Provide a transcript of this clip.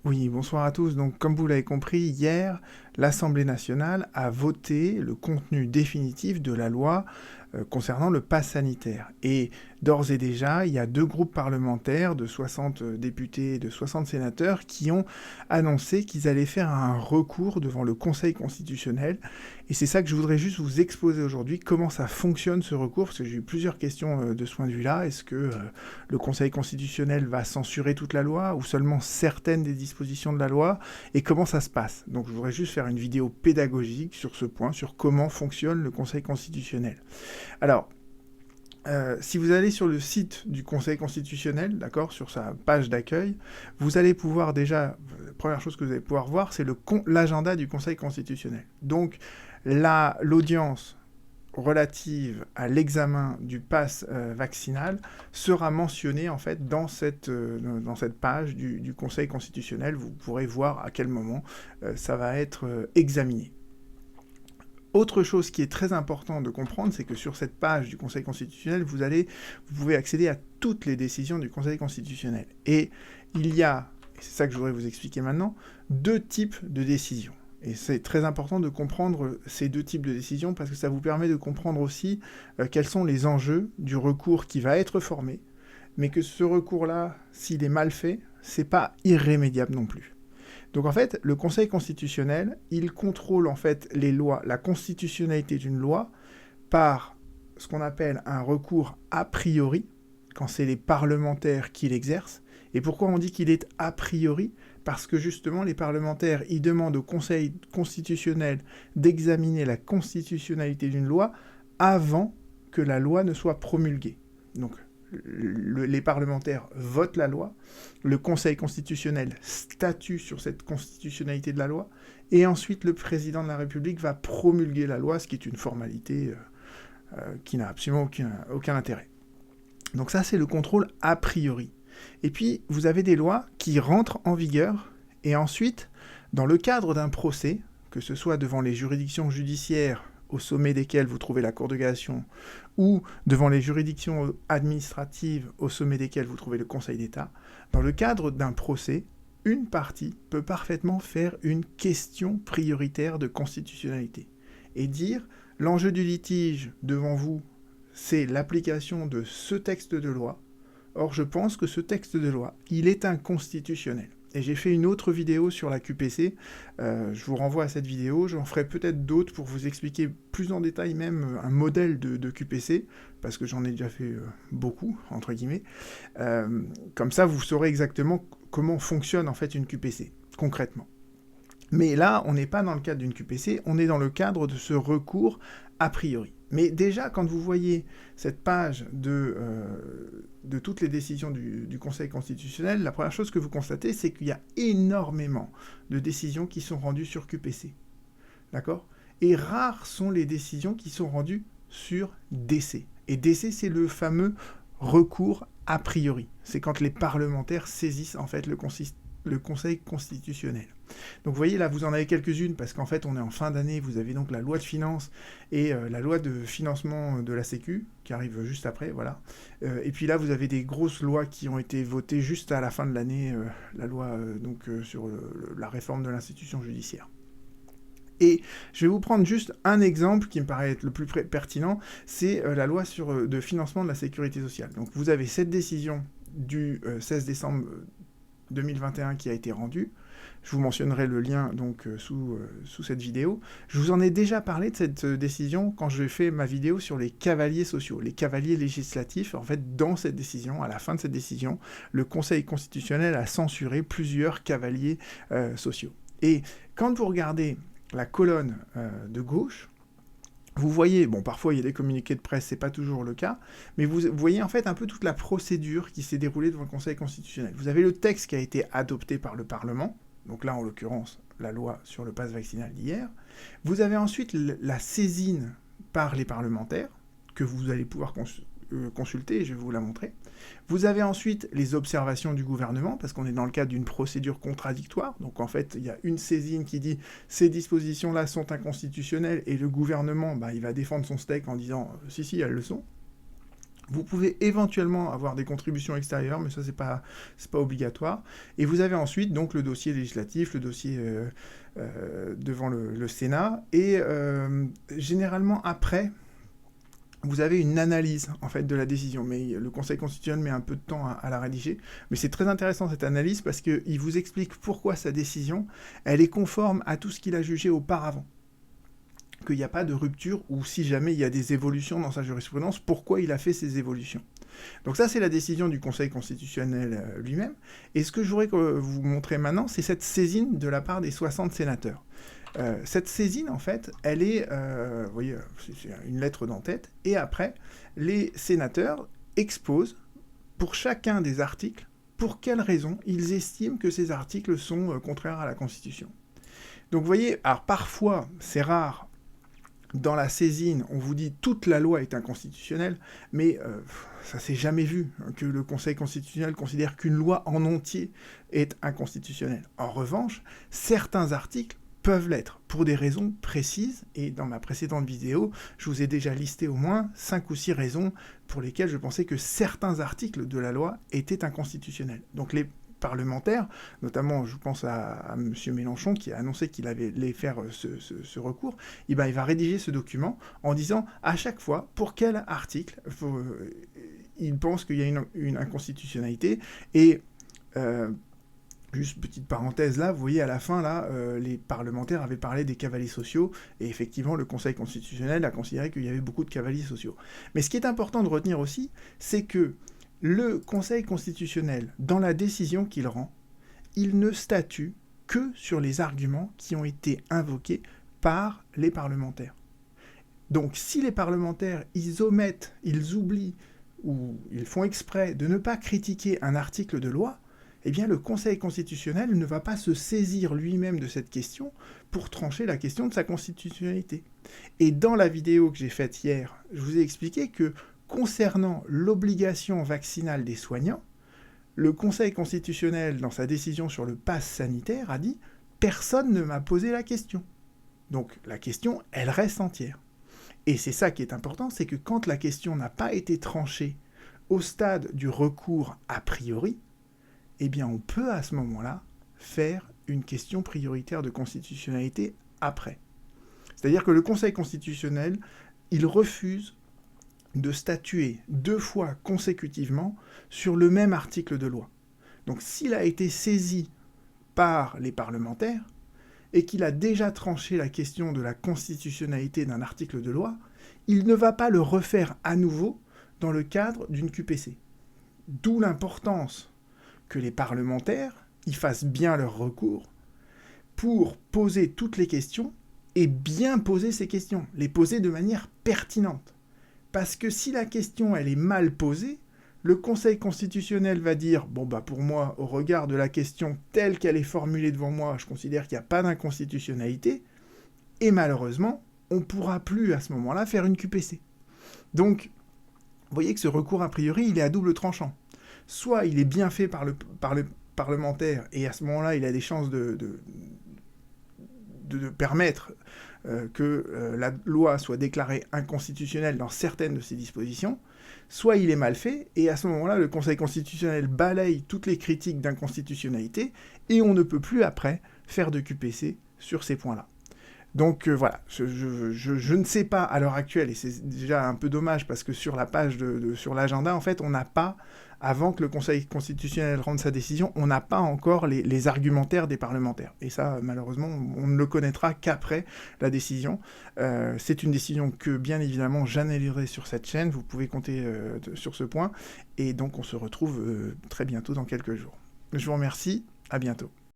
Oui, bonsoir à tous. Donc, comme vous l'avez compris, hier, l'Assemblée nationale a voté le contenu définitif de la loi concernant le pass sanitaire. Et d'ores et déjà, il y a deux groupes parlementaires de 60 députés et de 60 sénateurs qui ont annoncé qu'ils allaient faire un recours devant le Conseil constitutionnel. Et c'est ça que je voudrais juste vous exposer aujourd'hui, comment ça fonctionne ce recours, parce que j'ai eu plusieurs questions de ce point de vue-là. Est-ce que le Conseil constitutionnel va censurer toute la loi ou seulement certaines des dispositions de la loi, et comment ça se passe. Donc je voudrais juste faire une vidéo pédagogique sur ce point, sur comment fonctionne le Conseil constitutionnel. Alors, si vous allez sur le site du Conseil constitutionnel, d'accord, sur sa page d'accueil, vous allez pouvoir déjà, la première chose que vous allez pouvoir voir, c'est l'agenda du Conseil constitutionnel. Donc, l'audience relative à l'examen du pass vaccinal sera mentionnée en fait dans cette page du Conseil constitutionnel. Vous pourrez voir à quel moment ça va être examiné. Autre chose qui est très important de comprendre, c'est que sur cette page du Conseil constitutionnel, vous pouvez accéder à toutes les décisions du Conseil constitutionnel. Et il y a, et c'est ça que je voudrais vous expliquer maintenant, deux types de décisions. Et c'est très important de comprendre ces deux types de décisions parce que ça vous permet de comprendre aussi quels sont les enjeux du recours qui va être formé, mais que ce recours-là, s'il est mal fait, c'est pas irrémédiable non plus. Donc en fait, le Conseil constitutionnel, il contrôle en fait les lois, la constitutionnalité d'une loi par ce qu'on appelle un recours a priori, quand c'est les parlementaires qui l'exercent. Et pourquoi on dit qu'il est a priori? Parce que justement, les parlementaires, ils demandent au Conseil constitutionnel d'examiner la constitutionnalité d'une loi avant que la loi ne soit promulguée. Donc, les parlementaires votent la loi, le Conseil constitutionnel statue sur cette constitutionnalité de la loi, et ensuite le président de la République va promulguer la loi, ce qui est une formalité qui n'a absolument aucun intérêt. Donc ça, c'est le contrôle a priori. Et puis, vous avez des lois qui rentrent en vigueur, et ensuite, dans le cadre d'un procès, que ce soit devant les juridictions judiciaires, au sommet desquelles vous trouvez la Cour de cassation, ou devant les juridictions administratives, au sommet desquelles vous trouvez le Conseil d'État, dans le cadre d'un procès, une partie peut parfaitement faire une question prioritaire de constitutionnalité et dire l'enjeu du litige devant vous, c'est l'application de ce texte de loi. Or, je pense que ce texte de loi, il est inconstitutionnel. Et j'ai fait une autre vidéo sur la QPC, je vous renvoie à cette vidéo, j'en ferai peut-être d'autres pour vous expliquer plus en détail même un modèle de QPC, parce que j'en ai déjà fait beaucoup, entre guillemets. Comme ça, vous saurez exactement comment fonctionne en fait une QPC, concrètement. Mais là, on n'est pas dans le cadre d'une QPC, on est dans le cadre de ce recours a priori. Mais déjà, quand vous voyez cette page de toutes les décisions du Conseil constitutionnel, la première chose que vous constatez, c'est qu'il y a énormément de décisions qui sont rendues sur QPC. D'accord? Et rares sont les décisions qui sont rendues sur DC. Et DC, c'est le fameux recours a priori. C'est quand les parlementaires saisissent en fait le Conseil constitutionnel. Donc vous voyez, là, vous en avez quelques-unes, parce qu'en fait, on est en fin d'année, vous avez donc la loi de finances et la loi de financement de la Sécu, qui arrive juste après, voilà. Et puis là, vous avez des grosses lois qui ont été votées juste à la fin de l'année, la loi sur la réforme de l'institution judiciaire. Et je vais vous prendre juste un exemple qui me paraît être le plus pertinent, c'est la loi de financement de la sécurité sociale. Donc vous avez cette décision du 16 décembre 2021 qui a été rendue. Je vous mentionnerai le lien donc sous cette vidéo. Je vous en ai déjà parlé de cette décision quand j'ai fait ma vidéo sur les cavaliers sociaux, les cavaliers législatifs. En fait, dans cette décision, à la fin de cette décision, le Conseil constitutionnel a censuré plusieurs cavaliers sociaux. Et quand vous regardez la colonne de gauche, vous voyez, bon, parfois il y a des communiqués de presse, c'est pas toujours le cas, mais vous voyez en fait un peu toute la procédure qui s'est déroulée devant le Conseil constitutionnel. Vous avez le texte qui a été adopté par le Parlement, donc là en l'occurrence la loi sur le pass vaccinal d'hier. Vous avez ensuite la saisine par les parlementaires, que vous allez pouvoir consulter, et je vais vous la montrer. Vous avez ensuite les observations du gouvernement, parce qu'on est dans le cadre d'une procédure contradictoire, donc en fait il y a une saisine qui dit ces dispositions-là sont inconstitutionnelles, et le gouvernement il va défendre son steak en disant si elles le sont. Vous pouvez éventuellement avoir des contributions extérieures, mais ça, c'est pas obligatoire. Et vous avez ensuite donc le dossier législatif, le dossier devant le Sénat. Et généralement, après, vous avez une analyse en fait de la décision, mais le Conseil constitutionnel met un peu de temps à la rédiger. Mais c'est très intéressant cette analyse parce qu'il vous explique pourquoi sa décision, elle est conforme à tout ce qu'il a jugé auparavant. Qu'il n'y a pas de rupture, ou si jamais il y a des évolutions dans sa jurisprudence, pourquoi il a fait ces évolutions. Donc ça, c'est la décision du Conseil constitutionnel lui-même. Et ce que je voudrais vous montrer maintenant, c'est cette saisine de la part des 60 sénateurs. Cette saisine, en fait, elle est, vous voyez, c'est une lettre d'entête, et après, les sénateurs exposent, pour chacun des articles, pour quelles raisons ils estiment que ces articles sont contraires à la Constitution. Donc vous voyez, alors parfois, c'est rare, dans la saisine, on vous dit toute la loi est inconstitutionnelle, mais ça s'est jamais vu que le Conseil constitutionnel considère qu'une loi en entier est inconstitutionnelle. En revanche, certains articles peuvent l'être pour des raisons précises, et dans ma précédente vidéo, je vous ai déjà listé au moins 5 ou 6 raisons pour lesquelles je pensais que certains articles de la loi étaient inconstitutionnels. Donc les parlementaires, notamment je pense à M. Mélenchon qui a annoncé qu'il allait faire ce recours, il va rédiger ce document en disant à chaque fois pour quel article il pense qu'il y a une inconstitutionnalité. Et juste petite parenthèse là, vous voyez à la fin là, les parlementaires avaient parlé des cavaliers sociaux, et effectivement le Conseil constitutionnel a considéré qu'il y avait beaucoup de cavaliers sociaux. Mais ce qui est important de retenir aussi, c'est que le Conseil constitutionnel, dans la décision qu'il rend, il ne statue que sur les arguments qui ont été invoqués par les parlementaires. Donc si les parlementaires, ils omettent, ils oublient, ou ils font exprès de ne pas critiquer un article de loi, eh bien le Conseil constitutionnel ne va pas se saisir lui-même de cette question pour trancher la question de sa constitutionnalité. Et dans la vidéo que j'ai faite hier, je vous ai expliqué que concernant l'obligation vaccinale des soignants, le Conseil constitutionnel, dans sa décision sur le pass sanitaire, a dit « personne ne m'a posé la question ». Donc la question, elle reste entière. Et c'est ça qui est important, c'est que quand la question n'a pas été tranchée au stade du recours a priori, eh bien on peut à ce moment-là faire une question prioritaire de constitutionnalité après. C'est-à-dire que le Conseil constitutionnel, il refuse de statuer 2 fois consécutivement sur le même article de loi. Donc s'il a été saisi par les parlementaires et qu'il a déjà tranché la question de la constitutionnalité d'un article de loi, il ne va pas le refaire à nouveau dans le cadre d'une QPC. D'où l'importance que les parlementaires y fassent bien leur recours pour poser toutes les questions et bien poser ces questions, les poser de manière pertinente. Parce que si la question elle est mal posée, le Conseil constitutionnel va dire « Bon pour moi, au regard de la question telle qu'elle est formulée devant moi, je considère qu'il n'y a pas d'inconstitutionnalité », et malheureusement, on ne pourra plus à ce moment-là faire une QPC. Donc, vous voyez que ce recours a priori, il est à double tranchant. Soit il est bien fait par le parlementaire, et à ce moment-là, il a des chances de permettre que la loi soit déclarée inconstitutionnelle dans certaines de ses dispositions, soit il est mal fait, et à ce moment-là, le Conseil constitutionnel balaye toutes les critiques d'inconstitutionnalité, et on ne peut plus après faire de QPC sur ces points-là. Donc voilà, je ne sais pas à l'heure actuelle, et c'est déjà un peu dommage, parce que sur la page sur l'agenda, en fait, on n'a pas, avant que le Conseil constitutionnel rende sa décision, on n'a pas encore les argumentaires des parlementaires. Et ça, malheureusement, on ne le connaîtra qu'après la décision. C'est une décision que, bien évidemment, j'analyserai sur cette chaîne, vous pouvez compter sur ce point, et donc on se retrouve très bientôt dans quelques jours. Je vous remercie, à bientôt.